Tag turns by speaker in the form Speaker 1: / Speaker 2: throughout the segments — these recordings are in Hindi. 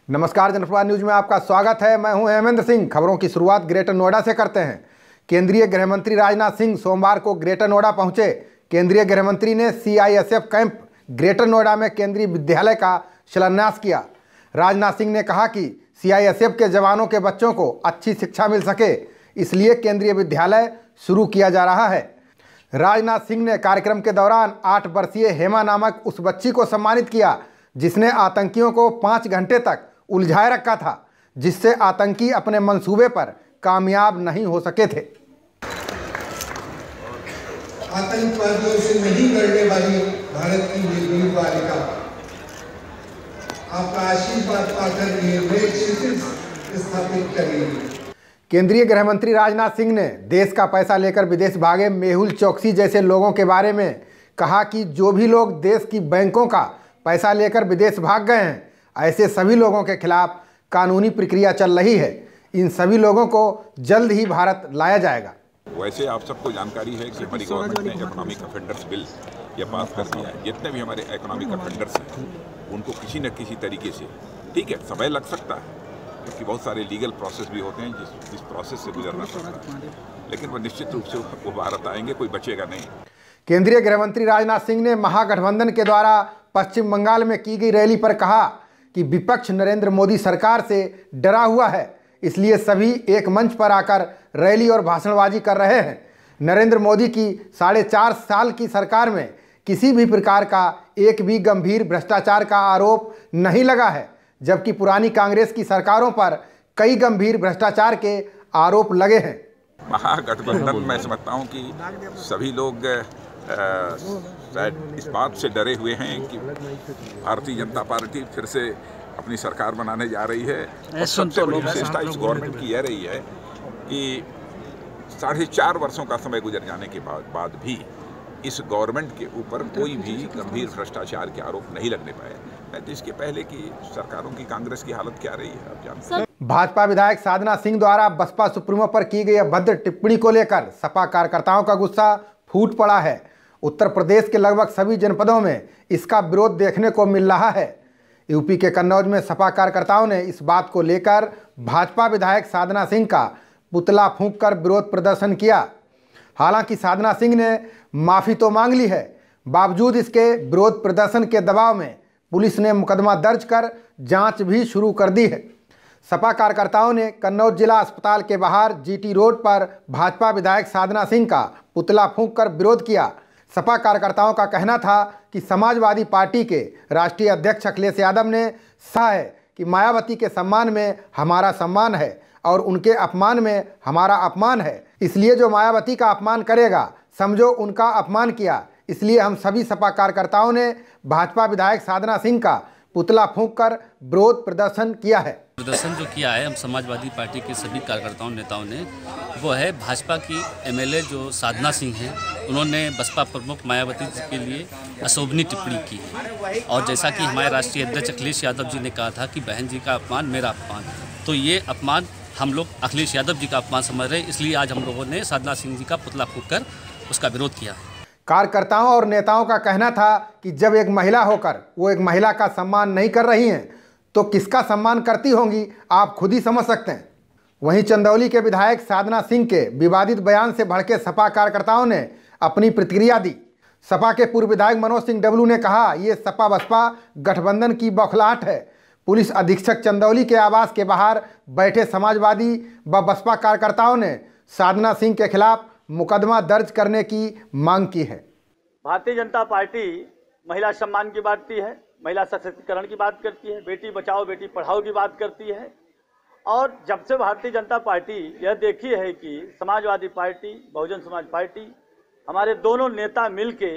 Speaker 1: नमस्कार, जनप्रवाह न्यूज में आपका स्वागत है। मैं हूं हेमेंद्र सिंह। खबरों की शुरुआत ग्रेटर नोएडा से करते हैं। केंद्रीय गृह मंत्री राजनाथ सिंह सोमवार को ग्रेटर नोएडा पहुंचे। केंद्रीय गृह मंत्री ने CISF कैंप ग्रेटर नोएडा में केंद्रीय विद्यालय का शिलान्यास किया। राजनाथ सिंह ने कहा कि CISF के जवानों के बच्चों को अच्छी शिक्षा मिल सके, इसलिए केंद्रीय विद्यालय शुरू किया जा रहा है। राजनाथ सिंह ने कार्यक्रम के दौरान 8 वर्षीय हेमा नामक उस बच्ची को सम्मानित किया जिसने आतंकियों को 5 घंटे तक उलझाए रखा था, जिससे आतंकी अपने मंसूबे पर कामयाब नहीं हो सके थे।
Speaker 2: आतंकवादियों से नहीं लड़ने वाली भारत की ये वीर बालिका आपका आशीर्वाद पाकर ये नए क्षेत्र स्थापित करेगी।
Speaker 1: केंद्रीय गृह मंत्री राजनाथ सिंह ने देश का पैसा लेकर विदेश भागे मेहुल चोकसी जैसे लोगों के बारे में कहा कि जो भी लोग देश की बैंकों का पैसा लेकर विदेश भाग गए हैं, ऐसे सभी लोगों के खिलाफ कानूनी प्रक्रिया चल रही है। इन सभी लोगों को जल्द ही भारत लाया जाएगा।
Speaker 3: वैसे आप सबको जानकारी है कि हमारी गवर्नमेंट ने इकोनॉमिक ऑफेंडर्स बिल ये पास कर दिया है। जितने भी हमारे इकोनॉमिक ऑफेंडर्स हैं उनको किसी न किसी तरीके से, ठीक है, समय लग सकता है क्योंकि बहुत सारे लीगल प्रोसेस भी होते हैं जिस प्रोसेस से गुजरना पड़ता है, लेकिन वो निश्चित रूप से वो भारत आएंगे, कोई बचेगा नहीं।
Speaker 1: केंद्रीय गृह मंत्री राजनाथ सिंह ने महागठबंधन के द्वारा पश्चिम बंगाल में की गई रैली पर कहा कि विपक्ष नरेंद्र मोदी सरकार से डरा हुआ है, इसलिए सभी एक मंच पर आकर रैली और भाषणबाजी कर रहे हैं। नरेंद्र मोदी की 4.5 साल की सरकार में किसी भी प्रकार का एक भी गंभीर भ्रष्टाचार का आरोप नहीं लगा है, जबकि पुरानी कांग्रेस की सरकारों पर कई गंभीर भ्रष्टाचार के आरोप लगे हैं।
Speaker 3: महागठबंधन मैं समझता हूँ कि सभी लोग शायद इस बात से डरे हुए हैं कि भारतीय जनता पार्टी फिर से अपनी सरकार बनाने जा रही है। और सबसे बड़ी विशेषता इस गवर्नमेंट की यह रही है कि 4.5 वर्षों का समय गुजर जाने के बाद भी इस गवर्नमेंट के ऊपर कोई भी गंभीर भ्रष्टाचार के आरोप नहीं लगने पाए। तो इसके पहले की सरकारों की, कांग्रेस की हालत क्या रही है आप जानते हैं।
Speaker 1: भाजपा विधायक साधना सिंह द्वारा बसपा सुप्रीमो पर की गई अभद्र टिप्पणी को लेकर सपा कार्यकर्ताओं का गुस्सा फूट पड़ा है। उत्तर प्रदेश के लगभग सभी जनपदों में इसका विरोध देखने को मिल रहा है। यूपी के कन्नौज में सपा कार्यकर्ताओं ने इस बात को लेकर भाजपा विधायक साधना सिंह का पुतला फूंककर विरोध प्रदर्शन किया। हालांकि साधना सिंह ने माफ़ी तो मांग ली है, बावजूद इसके विरोध प्रदर्शन के दबाव में पुलिस ने मुकदमा दर्ज कर जांच भी शुरू कर दी है। सपा कार्यकर्ताओं ने कन्नौज जिला अस्पताल के बाहर GT रोड पर भाजपा विधायक साधना सिंह का पुतला फूंककर विरोध किया। सपा कार्यकर्ताओं का कहना था कि समाजवादी पार्टी के राष्ट्रीय अध्यक्ष अखिलेश यादव ने कहा है कि मायावती के सम्मान में हमारा सम्मान है और उनके अपमान में हमारा अपमान है, इसलिए जो मायावती का अपमान करेगा समझो उनका अपमान किया। इसलिए हम सभी सपा कार्यकर्ताओं ने भाजपा विधायक साधना सिंह का पुतला फूंककर विरोध प्रदर्शन किया है।
Speaker 4: प्रदर्शन जो किया है हम समाजवादी पार्टी के सभी कार्यकर्ताओं नेताओं ने, वो है भाजपा की MLA जो साधना सिंह हैं, उन्होंने बसपा प्रमुख मायावती जी के लिए अशोभनीय टिप्पणी की है। और जैसा कि हमारे राष्ट्रीय अध्यक्ष अखिलेश यादव जी ने कहा था कि बहन जी का अपमान मेरा अपमान, तो ये अपमान हम लोग अखिलेश यादव जी का अपमान समझ रहे हैं, इसलिए आज हम लोगों ने साधना सिंह जी का पुतला फूंककर उसका विरोध किया।
Speaker 1: कार्यकर्ताओं और नेताओं का कहना था कि जब एक महिला होकर वो एक महिला का सम्मान नहीं कर रही हैं तो किसका सम्मान करती होंगी, आप खुद ही समझ सकते हैं। वहीं चंदौली के विधायक साधना सिंह के विवादित बयान से भड़के सपा कार्यकर्ताओं ने अपनी प्रतिक्रिया दी। सपा के पूर्व विधायक मनोज सिंह डबलू ने कहा, ये सपा बसपा गठबंधन की बौखलाहट है। पुलिस अधीक्षक चंदौली के आवास के बाहर बैठे समाजवादी व बसपा कार्यकर्ताओं ने साधना सिंह के खिलाफ मुकदमा दर्ज करने की मांग की है।
Speaker 5: भारतीय जनता पार्टी महिला सम्मान की बात करती है, महिला सशक्तिकरण की बात करती है, बेटी बचाओ बेटी पढ़ाओ की बात करती है। और जब से भारतीय जनता पार्टी यह देखी है कि समाजवादी पार्टी, बहुजन समाज पार्टी, हमारे दोनों नेता मिलके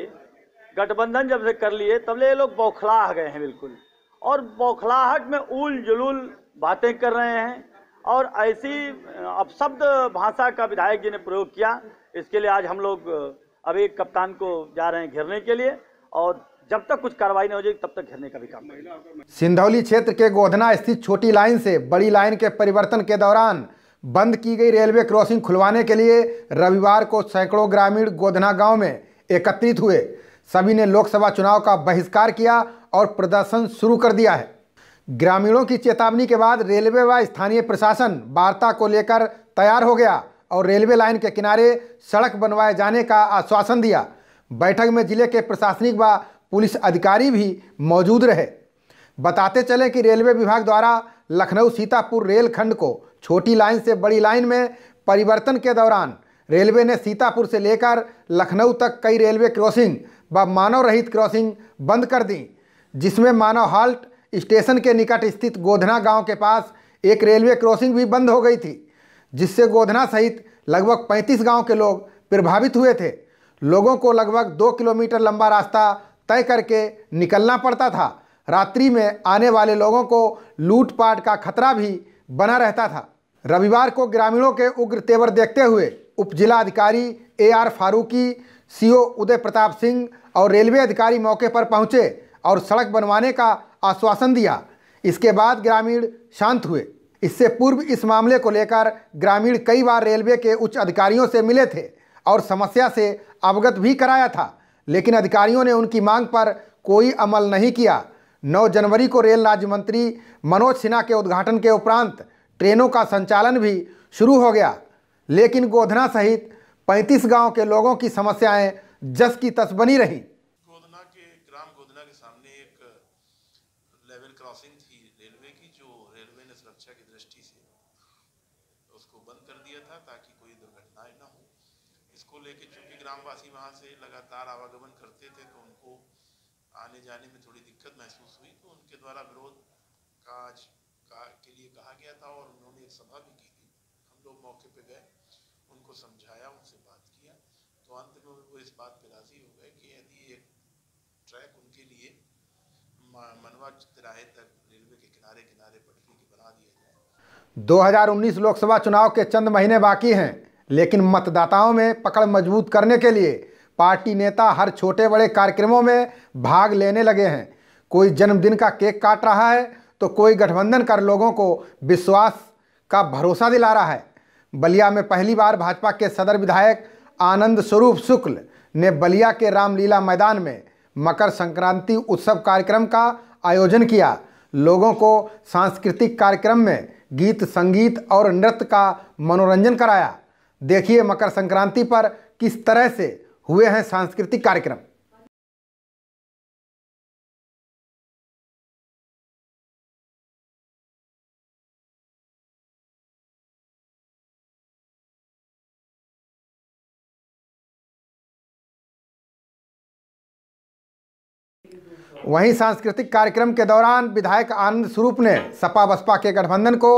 Speaker 5: गठबंधन जब से कर लिए तब ये लोग बौखला गए हैं बिल्कुल, और बौखलाहट में उल जुलूल बातें कर रहे हैं और ऐसी अपशब्द भाषा का विधायक जी ने प्रयोग किया। इसके लिए आज हम लोग अभी कप्तान को जा रहे हैं घेरने के लिए, और जब तक कुछ कार्रवाई नहीं हो जाएगी तब तक घेरने का भी काम करेंगे।
Speaker 1: सिंधौली क्षेत्र के गोधना स्थित छोटी लाइन से बड़ी लाइन के परिवर्तन के दौरान बंद की गई रेलवे क्रॉसिंग खुलवाने के लिए रविवार को सैकड़ों ग्रामीण गोधना गांव में एकत्रित हुए। सभी ने लोकसभा चुनाव का बहिष्कार किया और प्रदर्शन शुरू कर दिया है। ग्रामीणों की चेतावनी के बाद रेलवे व स्थानीय प्रशासन वार्ता को लेकर तैयार हो गया और रेलवे लाइन के किनारे सड़क बनवाए जाने का आश्वासन दिया। बैठक में जिले के प्रशासनिक व पुलिस अधिकारी भी मौजूद रहे। बताते चलें कि रेलवे विभाग द्वारा लखनऊ सीतापुर रेलखंड को छोटी लाइन से बड़ी लाइन में परिवर्तन के दौरान रेलवे ने सीतापुर से लेकर लखनऊ तक कई रेलवे क्रॉसिंग व मानव रहित क्रॉसिंग बंद कर दी, जिसमें मानव हाल्ट स्टेशन के निकट स्थित गोधना गांव के पास एक रेलवे क्रॉसिंग भी बंद हो गई थी, जिससे गोधना सहित लगभग 35 गांव के लोग प्रभावित हुए थे। लोगों को लगभग 2 किलोमीटर लंबा रास्ता तय करके निकलना पड़ता था। रात्रि में आने वाले लोगों को लूटपाट का खतरा भी बना रहता था। रविवार को ग्रामीणों के उग्र तेवर देखते हुए उप जिला अधिकारी AR फारूकी, CO उदय प्रताप सिंह और रेलवे अधिकारी मौके पर पहुंचे और सड़क बनवाने का आश्वासन दिया। इसके बाद ग्रामीण शांत हुए। इससे पूर्व इस मामले को लेकर ग्रामीण कई बार रेलवे के उच्च अधिकारियों से मिले थे और समस्या से अवगत भी कराया था, लेकिन अधिकारियों ने उनकी मांग पर कोई अमल नहीं किया। 9 जनवरी को रेल राज्य मंत्री मनोज सिन्हा के उद्घाटन के उपरांत ट्रेनों का संचालन भी शुरू हो गया, लेकिन गोधना सहित 35 गांव के लोगों की समस्याएं जस की तस बनी रही।
Speaker 6: गोधना के ग्राम गोधना के सामने एक लेवल क्रॉसिंग थी रेलवे की, जो रेलवे ने सुरक्षा की दृष्टि से उसको बंद कर दिया था ताकि कोई दुर्घटनाएं न हो। इसको लेके चूंकि ग्रामवासी वहां से लगातार आवागमन करते थे तो उनको आने जाने में थोड़ी दिक्कत महसूस हुई, तो उनके द्वारा विरोध के लिए कहा गया था और उन्होंने एक सभा भी की थी। हम लोग मौके पे गए, उनको समझाया, उनसे बात किया, तो अंत में वो इस बात पे राजी हो गए कि यदि एक ट्रैक उनके लिए मनवा तिराहे तक रेलवे के किनारे किनारे पटरी की बना दिया जाए।
Speaker 1: 2019 लोकसभा चुनाव के चंद महीने बाकी हैं, लेकिन मतदाताओं में पकड़ मजबूत करने के लिए पार्टी नेता हर छोटे बड़े कार्यक्रमों में भाग लेने लगे हैं। कोई जन्मदिन का केक काट रहा है तो कोई गठबंधन कर लोगों को विश्वास का भरोसा दिला रहा है। बलिया में पहली बार भाजपा के सदर विधायक आनंद स्वरूप शुक्ल ने बलिया के रामलीला मैदान में मकर संक्रांति उत्सव कार्यक्रम का आयोजन किया। लोगों को सांस्कृतिक कार्यक्रम में गीत संगीत और नृत्य का मनोरंजन कराया। देखिए मकर संक्रांति पर किस तरह से हुए हैं सांस्कृतिक कार्यक्रम। वहीं सांस्कृतिक कार्यक्रम के दौरान विधायक आनंद स्वरूप ने सपा बसपा के गठबंधन को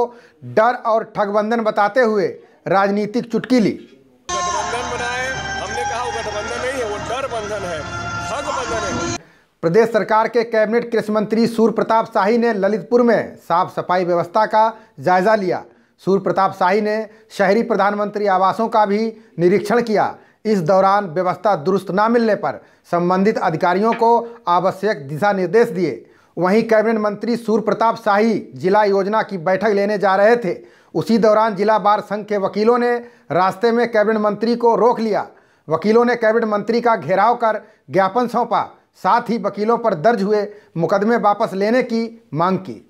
Speaker 1: डर और ठगबंधन बताते हुए राजनीतिक चुटकी ली।
Speaker 7: गठबंधन बनाए, हमने कहा वो गठबंधन नहीं है, वो डर बंधन है, ठग बंधन है।
Speaker 1: प्रदेश सरकार के कैबिनेट कृषि मंत्री सूर्य प्रताप शाही ने ललितपुर में साफ सफाई व्यवस्था का जायजा लिया। सूर्य प्रताप शाही ने शहरी प्रधानमंत्री आवासों का भी निरीक्षण किया। इस दौरान व्यवस्था दुरुस्त न मिलने पर संबंधित अधिकारियों को आवश्यक दिशा निर्देश दिए। वहीं कैबिनेट मंत्री सूर्य प्रताप शाही जिला योजना की बैठक लेने जा रहे थे। उसी दौरान जिला बार संघ के वकीलों ने रास्ते में कैबिनेट मंत्री को रोक लिया। वकीलों ने कैबिनेट मंत्री का घेराव कर ज्ञापन सौंपा, साथ ही वकीलों पर दर्ज हुए मुकदमे वापस लेने की मांग की।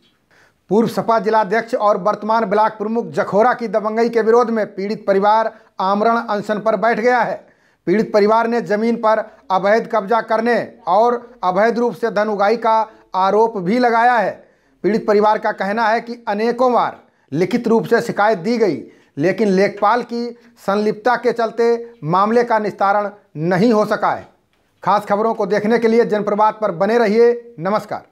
Speaker 1: पूर्व सपा जिलाध्यक्ष और वर्तमान ब्लॉक प्रमुख जखोरा की दबंगई के विरोध में पीड़ित परिवार आमरण अनशन पर बैठ गया है। पीड़ित परिवार ने जमीन पर अवैध कब्जा करने और अवैध रूप से धन उगाही का आरोप भी लगाया है। पीड़ित परिवार का कहना है कि अनेकों बार लिखित रूप से शिकायत दी गई, लेकिन लेखपाल की संलिप्तता के चलते मामले का निस्तारण नहीं हो सका है। खास खबरों को देखने के लिए जनप्रवाद पर बने रहिए। नमस्कार।